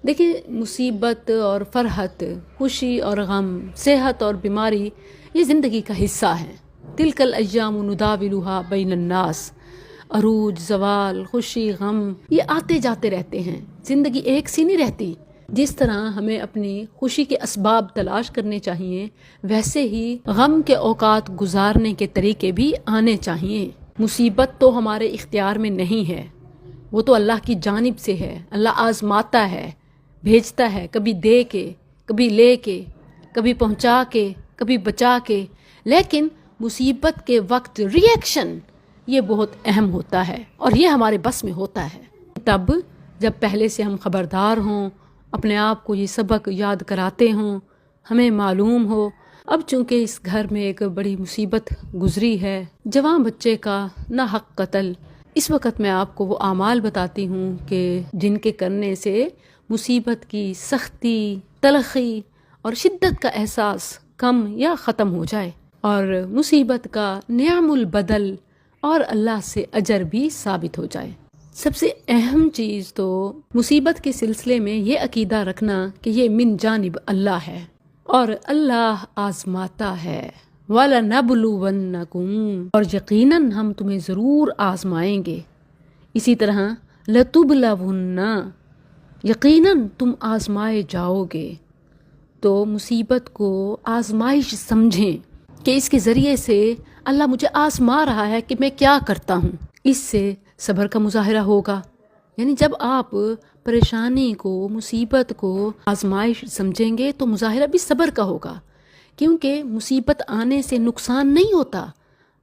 دیکھیں، مصیبت اور فرحت، خوشی اور غم، صحت اور بیماری یہ زندگی کا حصہ ہیں۔ تلک الایام نداولها بین الناس، عروج، زوال، خوشی، غم یہ آتے جاتے رہتے ہیں، زندگی ایک سی نہیں رہتی۔ جس طرح ہمیں اپنی خوشی کے اسباب تلاش کرنے چاہیے، ویسے ہی غم کے اوقات گزارنے کے طریقے بھی آنے چاہیے۔ مصیبت تو ہمارے اختیار میں نہیں ہے، وہ تو اللہ کی جانب سے ہے۔ اللہ آزماتا ہے، بھیجتا ہے، کبھی دے کے، کبھی لے کے، کبھی پہنچا کے، کبھی بچا کے، لیکن مصیبت کے وقت ری ایکشن یہ بہت اہم ہوتا ہے اور یہ ہمارے بس میں ہوتا ہے۔ تب جب پہلے سے ہم خبردار ہوں، اپنے آپ کو یہ سبق یاد کراتے ہوں، ہمیں معلوم ہو اب چونکہ اس گھر میں ایک بڑی مصیبت گزری ہے، جوان بچے کا ناحق قتل، اس وقت میں آپ کو وہ اعمال بتاتی ہوں کہ جن کے کرنے سے مصیبت کی سختی، تلخی اور شدت کا احساس کم یا ختم ہو جائے اور مصیبت کا نعم البدل اور اللہ سے اجر بھی ثابت ہو جائے۔ سب سے اہم چیز تو مصیبت کے سلسلے میں یہ عقیدہ رکھنا کہ یہ من جانب اللہ ہے اور اللہ آزماتا ہے۔ وَلَنَبْلُوَنَّكُمْ، اور یقیناً ہم تمہیں ضرور آزمائیں گے۔ اسی طرح لَتُبْلَوُنَّ، یقیناً تم آزمائے جاؤ گے۔ تو مصیبت کو آزمائش سمجھیں کہ اس کے ذریعے سے اللہ مجھے آزما رہا ہے کہ میں کیا کرتا ہوں۔ اس سے صبر کا مظاہرہ ہوگا، یعنی جب آپ پریشانی کو، مصیبت کو آزمائش سمجھیں گے تو مظاہرہ بھی صبر کا ہوگا، کیونکہ مصیبت آنے سے نقصان نہیں ہوتا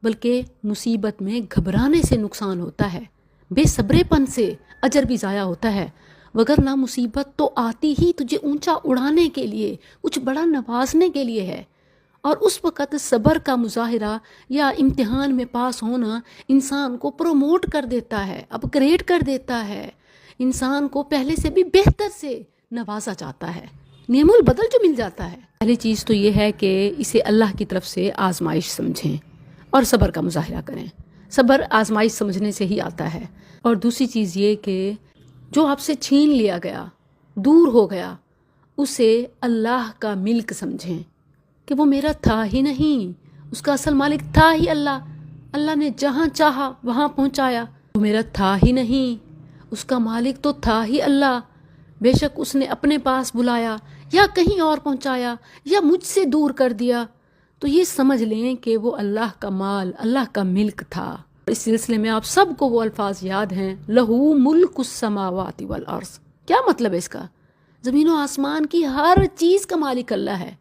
بلکہ مصیبت میں گھبرانے سے نقصان ہوتا ہے، بے صبرے پن سے اجر بھی ضائع ہوتا ہے۔ وگرنہ مصیبت تو آتی ہی تجھے اونچا اڑانے کے لیے، کچھ بڑا نوازنے کے لیے ہے، اور اس وقت صبر کا مظاہرہ یا امتحان میں پاس ہونا انسان کو پروموٹ کر دیتا ہے، اپ گریڈ کر دیتا ہے، انسان کو پہلے سے بھی بہتر سے نوازا جاتا ہے، نعم البدل جو مل جاتا ہے۔ پہلی چیز تو یہ ہے کہ اسے اللہ کی طرف سے آزمائش سمجھیں اور صبر کا مظاہرہ کریں۔ صبر آزمائش سمجھنے سے ہی آتا ہے۔ اور دوسری چیز یہ کہ جو آپ سے چھین لیا گیا، دور ہو گیا، اسے اللہ کا ملک سمجھیں کہ وہ میرا تھا ہی نہیں، اس کا اصل مالک تھا ہی اللہ۔ اللہ نے جہاں چاہا وہاں پہنچایا، وہ میرا تھا ہی نہیں، اس کا مالک تو تھا ہی اللہ۔ بے شک اس نے اپنے پاس بلایا یا کہیں اور پہنچایا یا مجھ سے دور کر دیا، تو یہ سمجھ لیں کہ وہ اللہ کا مال، اللہ کا ملک تھا۔ اس سلسلے میں آپ سب کو وہ الفاظ یاد ہیں، لہو ملک السماوات والارض۔ کیا مطلب ہے اس کا؟ زمین و آسمان کی ہر چیز کا مالک اللہ ہے۔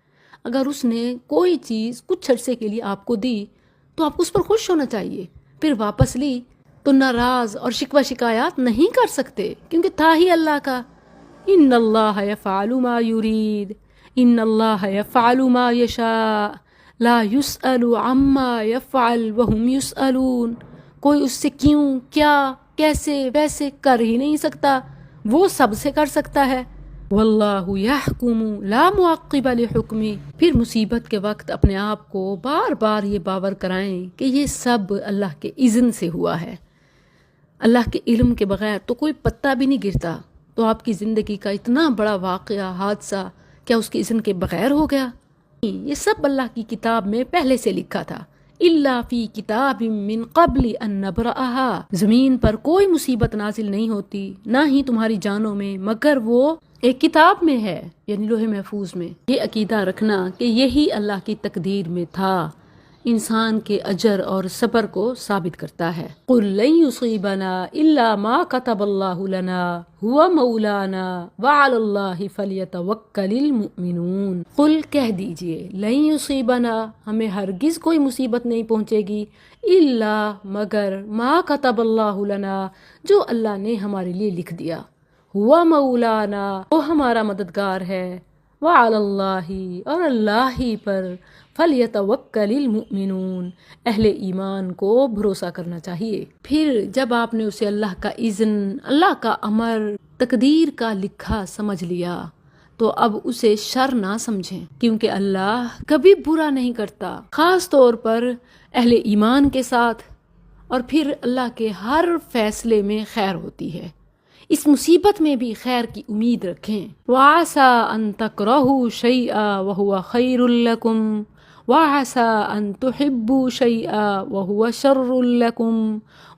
اگر اس نے کوئی چیز کچھ عرصے کے لیے آپ کو دی تو آپ کو اس پر خوش ہونا چاہیے، پھر واپس لی تو ناراض اور شکوہ شکایات نہیں کر سکتے، کیونکہ تھا ہی اللہ کا۔ ان اللہ یفعل ما یرید، ان اللہ یفعل ما یشاء، لا یسأل عما یفعل وہم یسألون۔ کوئی اس سے کیوں، کیا، کیسے، ویسے کر ہی نہیں سکتا، وہ سب سے کر سکتا ہے۔ واللہ یحکم لا معقب لحکمہ۔ پھر مصیبت کے وقت اپنے آپ کو بار بار یہ باور کرائیں کہ یہ سب اللہ کے اذن سے ہوا ہے۔ اللہ کے علم کے بغیر تو کوئی پتا بھی نہیں گرتا، تو آپ کی زندگی کا اتنا بڑا واقعہ، حادثہ کیا اس کے اذن کے بغیر ہو گیا؟ یہ سب اللہ کی کتاب میں پہلے سے لکھا تھا۔ الا فی کتاب من قبل ان نبرأها، زمین پر کوئی مصیبت نازل نہیں ہوتی، نہ ہی تمہاری جانوں میں، مگر وہ ایک کتاب میں ہے، یعنی لوح محفوظ میں۔ یہ عقیدہ رکھنا کہ یہی اللہ کی تقدیر میں تھا، انسان کے اجر اور صبر کو ثابت کرتا ہے۔ قل لن یصیبنا الا ما كتب اللہ لنا هو مولانا وعلی اللہ فلیتوکل المؤمنون۔ قل کہہ دیجئے، لن یصیبنا، ہمیں ہرگز کوئی مصیبت نہیں پہنچے گی، الا مگر ما كتب اللہ لنا، جو اللہ نے ہمارے لیے لکھ دیا، ہوا مولانا، وہ ہمارا مددگار ہے، وعلی اللہ، اور اللہ ہی پر، فلیتوکل المؤمنون، اہل ایمان کو بھروسہ کرنا چاہیے۔ پھر جب آپ نے اسے اللہ کا اذن، اللہ کا امر، تقدیر کا لکھا سمجھ لیا تو اب اسے شر نہ سمجھیں، کیونکہ اللہ کبھی برا نہیں کرتا، خاص طور پر اہل ایمان کے ساتھ، اور پھر اللہ کے ہر فیصلے میں خیر ہوتی ہے۔ اس مصیبت میں بھی خیر کی امید رکھیں. وَعَسَىٰ أَن تَكْرَهُوا شَيْئًا وَهُوَ خَيْرٌ لَكُمْ وَعَسَىٰ أَن تُحِبُّوا شَيْئًا وَهُوَ شَرٌّ لَكُمْ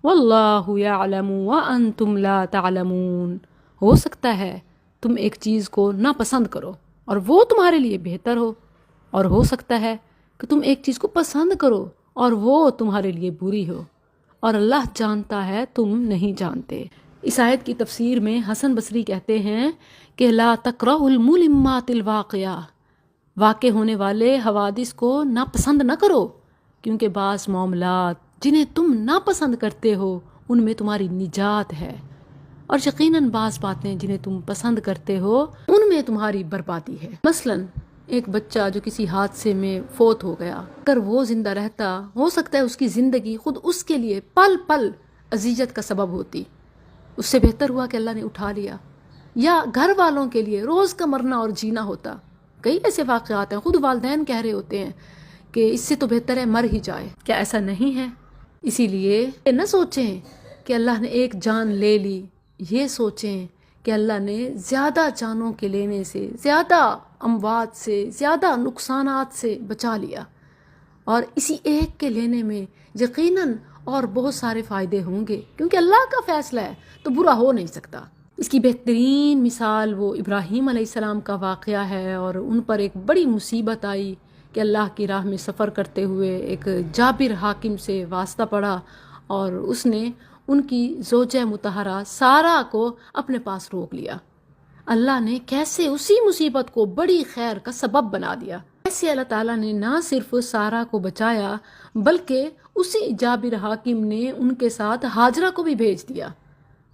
وَاللَّهُ يَعْلَمُ وَأَنْتُمْ لَا تَعْلَمُونَ. ہو سکتا ہے تم ایک چیز کو ناپسند کرو اور وہ تمہارے لیے بہتر ہو، اور ہو سکتا ہے کہ تم ایک چیز کو پسند کرو اور وہ تمہارے لیے بری ہو، اور اللہ جانتا ہے تم نہیں جانتے. اس آیت کی تفسیر میں حسن بصری کہتے ہیں کہ لا تکرہوا الملمات الواقعہ، واقع ہونے والے حوادث کو ناپسند نہ کرو، کیونکہ بعض معاملات جنہیں تم ناپسند کرتے ہو ان میں تمہاری نجات ہے، اور یقیناً بعض باتیں جنہیں تم پسند کرتے ہو ان میں تمہاری بربادی ہے. مثلاً ایک بچہ جو کسی حادثے میں فوت ہو گیا، اگر وہ زندہ رہتا ہو سکتا ہے اس کی زندگی خود اس کے لیے پل پل اذیت کا سبب ہوتی. اس سے بہتر ہوا کہ اللہ نے اٹھا لیا. یا گھر والوں کے لیے روز کا مرنا اور جینا ہوتا. کئی ایسے واقعات ہیں، خود والدین کہہ رہے ہوتے ہیں کہ اس سے تو بہتر ہے مر ہی جائے. کیا ایسا نہیں ہے؟ اسی لیے نہ سوچیں کہ اللہ نے ایک جان لے لی، یہ سوچیں کہ اللہ نے زیادہ جانوں کے لینے سے، زیادہ اموات سے، زیادہ نقصانات سے بچا لیا، اور اسی ایک کے لینے میں یقیناً اور بہت سارے فائدے ہوں گے، کیونکہ اللہ کا فیصلہ ہے تو برا ہو نہیں سکتا. اس کی بہترین مثال وہ ابراہیم علیہ السلام کا واقعہ ہے، اور ان پر ایک بڑی مصیبت آئی کہ اللہ کی راہ میں سفر کرتے ہوئے ایک جابر حاکم سے واسطہ پڑا، اور اس نے ان کی زوجہ مطہرہ سارہ کو اپنے پاس روک لیا. اللہ نے کیسے اسی مصیبت کو بڑی خیر کا سبب بنا دیا. ایسے اللہ تعالیٰ نے نہ صرف سارہ کو بچایا بلکہ اسی جابر حاکم نے ان کے ساتھ ہاجرہ کو بھی بھیج دیا.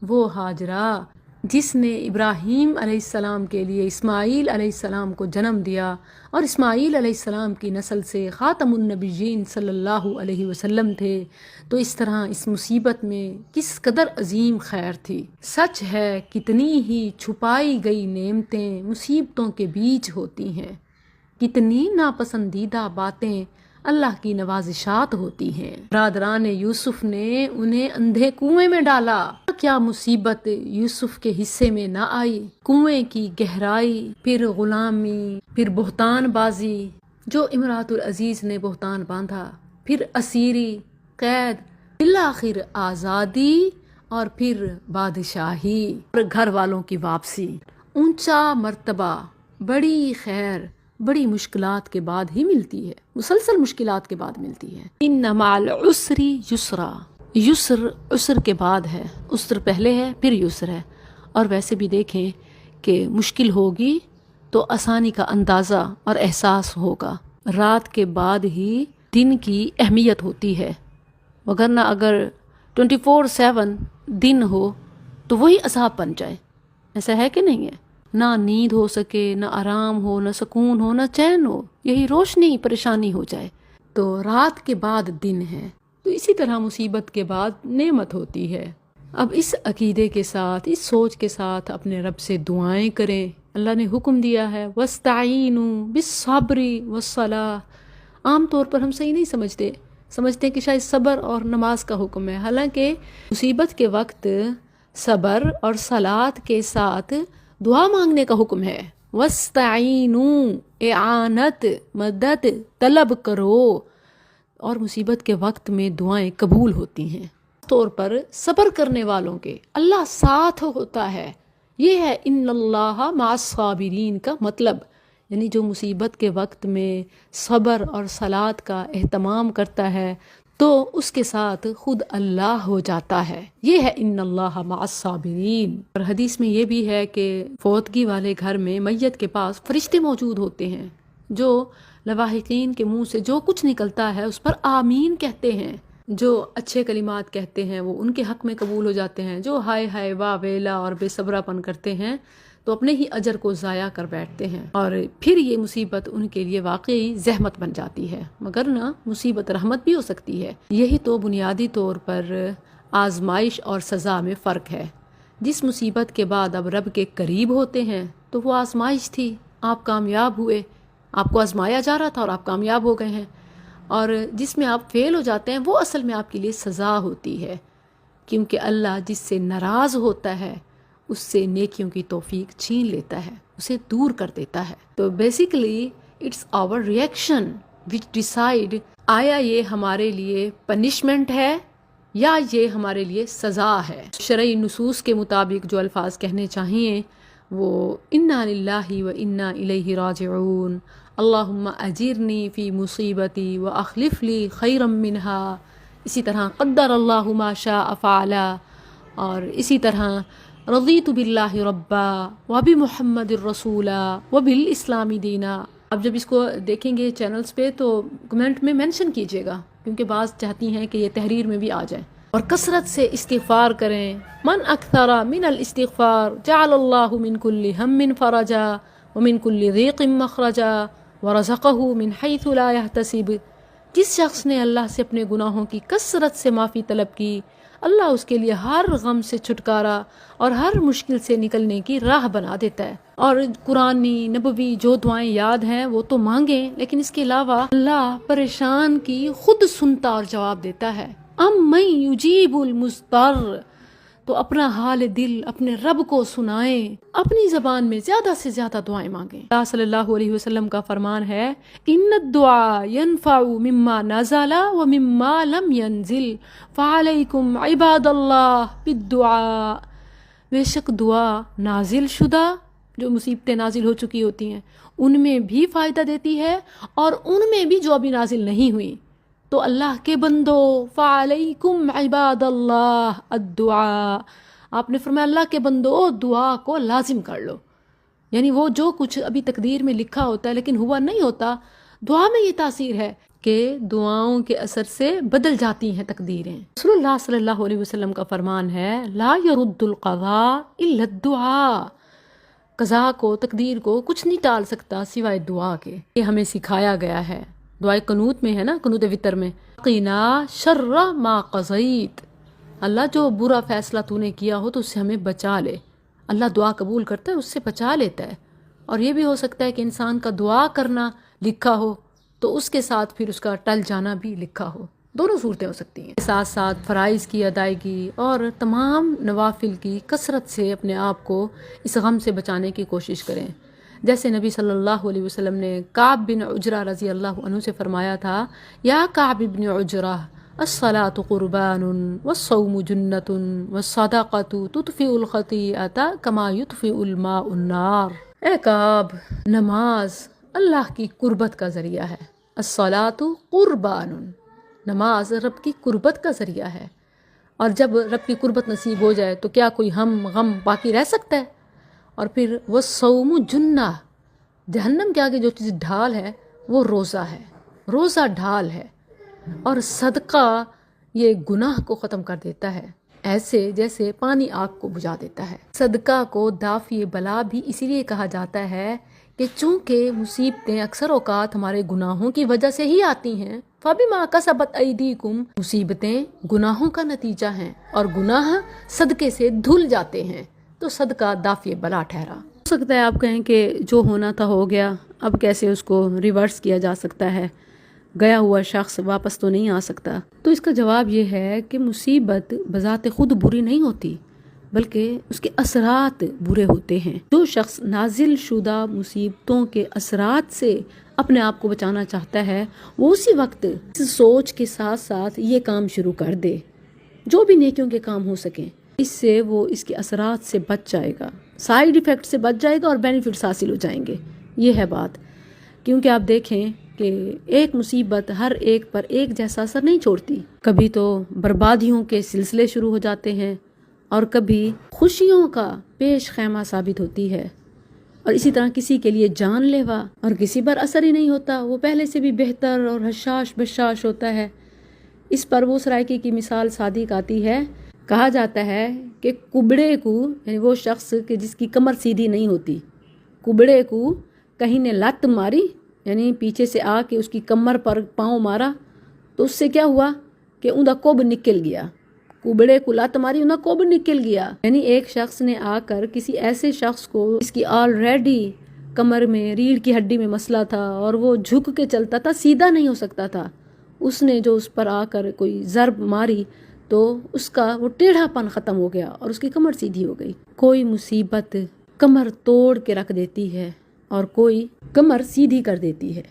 وہ ہاجرہ جس نے ابراہیم علیہ السلام کے لیے اسماعیل علیہ السلام کو جنم دیا، اور اسماعیل علیہ السلام کی نسل سے خاتم النبیین صلی اللہ علیہ وسلم تھے. تو اس طرح اس مصیبت میں کس قدر عظیم خیر تھی. سچ ہے کتنی ہی چھپائی گئی نعمتیں مصیبتوں کے بیچ ہوتی ہیں، کتنی ناپسندیدہ باتیں اللہ کی نوازشات ہوتی ہیں. برادران یوسف نے انہیں اندھے کنویں میں ڈالا، کیا مصیبت یوسف کے حصے میں نہ آئی. کنویں کی گہرائی، پھر غلامی، پھر بہتان بازی، جو امراۃ العزیز نے بہتان باندھا، پھر اسیری، قید، بالآخر آزادی، اور پھر بادشاہی اور گھر والوں کی واپسی. اونچا مرتبہ، بڑی خیر بڑی مشکلات کے بعد ہی ملتی ہے، مسلسل مشکلات کے بعد ملتی ہے. ان مع العسر یسرا، یسر عسر کے بعد ہے، عسر پہلے ہے پھر یسر ہے. اور ویسے بھی دیکھیں کہ مشکل ہوگی تو آسانی کا اندازہ اور احساس ہوگا. رات کے بعد ہی دن کی اہمیت ہوتی ہے، وگرنہ اگر 24/7 دن ہو تو وہی عذاب بن جائے. ایسا ہے کہ نہیں ہے؟ نہ نیند ہو سکے، نہ آرام ہو، نہ سکون ہو، نہ چین ہو، یہی روشنی پریشانی ہو جائے. تو رات کے بعد دن ہے، تو اسی طرح مصیبت کے بعد نعمت ہوتی ہے. اب اس عقیدے کے ساتھ، اس سوچ کے ساتھ اپنے رب سے دعائیں کریں. اللہ نے حکم دیا ہے وَاسْتَعِینُوا بِالصَّبْرِ وَالصَّلَاةِ. عام طور پر ہم صحیح نہیں سمجھتے کہ شاید صبر اور نماز کا حکم ہے، حالانکہ مصیبت کے وقت صبر اور صلاۃ کے ساتھ دعا مانگنے کا حکم ہے. وَاسْتَعِینُوا، اعانت، مدد طلب کرو. اور مصیبت کے وقت میں دعائیں قبول ہوتی ہیں. طور پر صبر کرنے والوں کے اللہ ساتھ ہوتا ہے. یہ ہے ان اللہ مع الصابرین کا مطلب، یعنی جو مصیبت کے وقت میں صبر اور صلاۃ کا اہتمام کرتا ہے تو اس کے ساتھ خود اللہ ہو جاتا ہے. یہ ہے ان اللہ مع الصابرین. اور حدیث میں یہ بھی ہے کہ فوتگی والے گھر میں میت کے پاس فرشتے موجود ہوتے ہیں جو لواحقین کے منہ سے جو کچھ نکلتا ہے اس پر آمین کہتے ہیں. جو اچھے کلمات کہتے ہیں وہ ان کے حق میں قبول ہو جاتے ہیں، جو ہائے ہائے واہ ویلا اور بے صبرا پن کرتے ہیں تو اپنے ہی اجر کو ضائع کر بیٹھتے ہیں، اور پھر یہ مصیبت ان کے لیے واقعی زحمت بن جاتی ہے. مگر نہ مصیبت رحمت بھی ہو سکتی ہے. یہی تو بنیادی طور پر آزمائش اور سزا میں فرق ہے. جس مصیبت کے بعد اب رب کے قریب ہوتے ہیں تو وہ آزمائش تھی، آپ کامیاب ہوئے، آپ کو آزمایا جا رہا تھا اور آپ کامیاب ہو گئے ہیں. اور جس میں آپ فیل ہو جاتے ہیں وہ اصل میں آپ کے لیے سزا ہوتی ہے، کیونکہ اللہ جس سے ناراض ہوتا ہے اس سے نیکیوں کی توفیق چھین لیتا ہے، اسے دور کر دیتا ہے۔ تو basically it's our reaction which decide آیا یہ ہمارے لیے پنشمنٹ ہے یا یہ ہمارے لیے سزا ہے۔ شرعی نصوص کے مطابق جو الفاظ کہنے چاہیے وہ انا للہ و انا الیہ راجعون، اللہم اجرنی فی مصیبتی و اخلف لی خیرا منہا، اسی طرح قدر اللہ ما شاء فعل، اور اسی طرح رضیت باللہ ربا وبمحمد الرسولا وبالاسلام دینا۔ اب جب اس کو دیکھیں گے چینلز پہ تو کمنٹ میں منشن کیجیے گا، کیونکہ بعض چاہتی ہیں کہ یہ تحریر میں بھی آ جائے، اور کثرت سے استغفار کریں۔ من اکثر من الاستغفار جعل اللہ من کل ہم فرجا ومن کل ضیق مخرجا ورزقہ من حیث لا یحتسب۔ جس شخص نے اللہ سے اپنے گناہوں کی کثرت سے معافی طلب کی، اللہ اس کے لیے ہر غم سے چھٹکارا اور ہر مشکل سے نکلنے کی راہ بنا دیتا ہے۔ اور قرآنی نبوی جو دعائیں یاد ہیں وہ تو مانگیں، لیکن اس کے علاوہ اللہ پریشان کی خود سنتا اور جواب دیتا ہے۔ من یجیب المضطر، تو اپنا حال دل اپنے رب کو سنائیں، اپنی زبان میں زیادہ سے زیادہ دعائیں مانگیں۔ اللہ صلی اللہ علیہ وسلم کا فرمان ہے ان الدعاء ينفع مما نزل ومما لم ينزل فعليكم عباد اللہ بالدعاء۔ بے شک دعا نازل شدہ، جو مصیبتیں نازل ہو چکی ہوتی ہیں، ان میں بھی فائدہ دیتی ہے، اور ان میں بھی جو ابھی نازل نہیں ہوئی۔ تو اللہ کے بندو فعلیکم عباد اللہ الدعاء، آپ نے فرمایا اللہ کے بندو دعا کو لازم کر لو، یعنی وہ جو کچھ ابھی تقدیر میں لکھا ہوتا ہے لیکن ہوا نہیں ہوتا، دعا میں یہ تاثیر ہے کہ دعاؤں کے اثر سے بدل جاتی ہیں تقدیریں۔ رسول اللہ صلی اللہ علیہ وسلم کا فرمان ہے لا يرد القضاء الا الدعاء، قضاء کو، تقدیر کو کچھ نہیں ٹال سکتا سوائے دعا کے۔ یہ ہمیں سکھایا گیا ہے، دعائے قنوت میں ہے نا، قنوت وطر میں، قنا شر ما قضیت، اللہ جو برا فیصلہ تو نے کیا ہو تو اس سے ہمیں بچا لے۔ اللہ دعا قبول کرتا ہے، اس سے بچا لیتا ہے۔ اور یہ بھی ہو سکتا ہے کہ انسان کا دعا کرنا لکھا ہو تو اس کے ساتھ پھر اس کا ٹل جانا بھی لکھا ہو، دونوں صورتیں ہو سکتی ہیں۔ ساتھ ساتھ فرائض کی ادائیگی اور تمام نوافل کی کثرت سے اپنے آپ کو اس غم سے بچانے کی کوشش کریں۔ جیسے نبی صلی اللہ علیہ وسلم نے کعب بن عجرہ رضی اللہ عنہ سے فرمایا تھا یا کعب بن عجرہ الصلاة قربان والصوم جنة والصدقة تطفئ الخطیئة كما يطفئ الماء النار۔ اے کعب، نماز اللہ کی قربت کا ذریعہ ہے، الصلاة قربان، نماز رب کی قربت کا ذریعہ ہے، اور جب رب کی قربت نصیب ہو جائے تو کیا کوئی غم باقی رہ سکتا ہے؟ اور پھر وہ صوم جنہ، جہنم کے آگے جو چیز ڈھال ہے وہ روزہ ہے، روزہ ڈھال ہے، اور صدقہ یہ گناہ کو ختم کر دیتا ہے، ایسے جیسے پانی آگ کو بجھا دیتا ہے۔ صدقہ کو دافع بلا بھی اسی لیے کہا جاتا ہے کہ چونکہ مصیبتیں اکثر اوقات ہمارے گناہوں کی وجہ سے ہی آتی ہیں، فَبِمَا كَسَبَتْ أَيْدِيكُمْ، مصیبتیں گناہوں کا نتیجہ ہیں اور گناہ صدقے سے دھل جاتے ہیں، تو صدقہ دافع بلا ٹھہرا۔ ہو سکتا ہے آپ کہیں کہ جو ہونا تھا ہو گیا، اب کیسے اس کو ریورس کیا جا سکتا ہے، گیا ہوا شخص واپس تو نہیں آ سکتا۔ تو اس کا جواب یہ ہے کہ مصیبت بذات خود بری نہیں ہوتی، بلکہ اس کے اثرات برے ہوتے ہیں۔ جو شخص نازل شدہ مصیبتوں کے اثرات سے اپنے آپ کو بچانا چاہتا ہے، وہ اسی وقت اس سوچ کے ساتھ ساتھ یہ کام شروع کر دے، جو بھی نیکیوں کے کام ہو سکیں، اس سے وہ اس کے اثرات سے بچ جائے گا، سائیڈ ایفیکٹ سے بچ جائے گا اور بینیفٹس حاصل ہو جائیں گے۔ یہ ہے بات، کیونکہ آپ دیکھیں کہ ایک مصیبت ہر ایک پر ایک جیسا اثر نہیں چھوڑتی، کبھی تو بربادیوں کے سلسلے شروع ہو جاتے ہیں اور کبھی خوشیوں کا پیش خیمہ ثابت ہوتی ہے، اور اسی طرح کسی کے لیے جان لیوا اور کسی پر اثر ہی نہیں ہوتا، وہ پہلے سے بھی بہتر اور حشاش بشاش ہوتا ہے۔ اس پر وہ سرائکی کی مثال صادق آتی ہے، کہا جاتا ہے کہ کبڑے کو، یعنی وہ شخص کہ جس کی کمر سیدھی نہیں ہوتی، کبڑے کو کہیں نے لت ماری، یعنی پیچھے سے آ کے اس کی کمر پر پاؤں مارا، تو اس سے کیا ہوا کہ اوندا کوب نکل گیا، کبڑے کو لت ماری، اوندا کوب نکل گیا۔ یعنی ایک شخص نے آ کر کسی ایسے شخص کو اس کی آلریڈی کمر میں ریڑھ کی ہڈی میں مسئلہ تھا اور وہ جھک کے چلتا تھا، سیدھا نہیں ہو سکتا تھا، اس نے جو اس پر آ کر کوئی ضرب ماری تو اس کا وہ ٹیڑھا پن ختم ہو گیا اور اس کی کمر سیدھی ہو گئی۔ کوئی مصیبت کمر توڑ کے رکھ دیتی ہے اور کوئی کمر سیدھی کر دیتی ہے۔